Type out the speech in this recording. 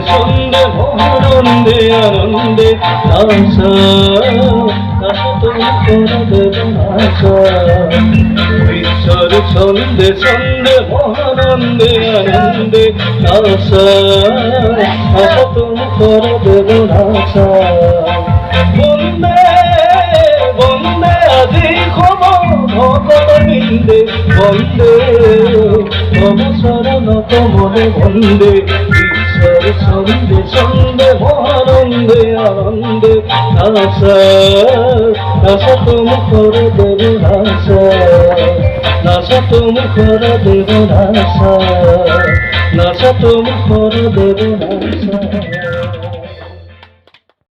সন্ধে মহানন্দে আনন্দে আশা ঈশ্বর সন্ধে সন্ধে মহানন্দে আনন্দে আশা তুমি করে দেব আশা বন্দে বন্দে আজি খবর ভগত বিন্দে বন্দে অবসরণ কমলে বন্দে সন্ধে সন্ধে মহানন্দে আনন্দে আশা আশা তুমি করে দেবে আশা আশা তুমি করে দেবে আশা আশা তুমি করে দেবে